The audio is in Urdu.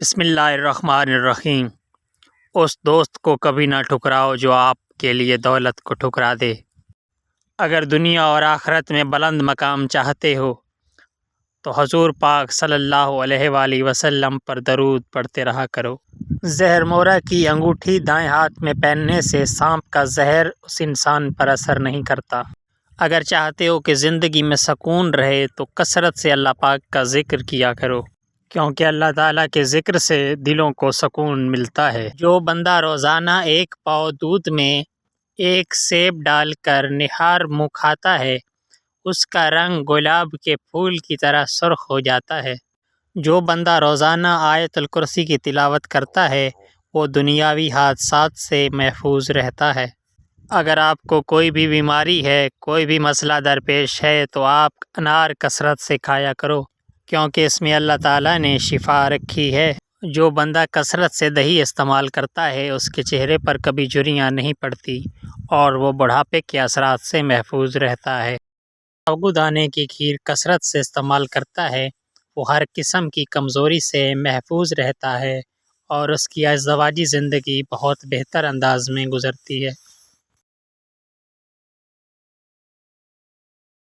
بسم اللہ الرحمن الرحیم۔ اس دوست کو کبھی نہ ٹھکراؤ جو آپ کے لیے دولت کو ٹھکرا دے۔ اگر دنیا اور آخرت میں بلند مقام چاہتے ہو تو حضور پاک صلی اللہ علیہ وآلہ وسلم پر درود پڑھتے رہا کرو۔ زہر مورا کی انگوٹھی دائیں ہاتھ میں پہننے سے سانپ کا زہر اس انسان پر اثر نہیں کرتا۔ اگر چاہتے ہو کہ زندگی میں سکون رہے تو کثرت سے اللہ پاک کا ذکر کیا کرو، کیونکہ اللہ تعالیٰ کے ذکر سے دلوں کو سکون ملتا ہے۔ جو بندہ روزانہ ایک پاؤ دودھ میں ایک سیب ڈال کر نہار منہ کھاتا ہے، اس کا رنگ گلاب کے پھول کی طرح سرخ ہو جاتا ہے۔ جو بندہ روزانہ آیت الکرسی کی تلاوت کرتا ہے وہ دنیاوی حادثات سے محفوظ رہتا ہے۔ اگر آپ کو کوئی بھی بیماری ہے، کوئی بھی مسئلہ درپیش ہے تو آپ انار کثرت سے کھایا کرو، کیونکہ اس میں اللہ تعالیٰ نے شفا رکھی ہے۔ جو بندہ کثرت سے دہی استعمال کرتا ہے اس کے چہرے پر کبھی جھریاں نہیں پڑتی اور وہ بڑھاپے کے اثرات سے محفوظ رہتا ہے۔ سابودانے کی کھیر کثرت سے استعمال کرتا ہے وہ ہر قسم کی کمزوری سے محفوظ رہتا ہے اور اس کی ازدواجی زندگی بہت بہتر انداز میں گزرتی ہے۔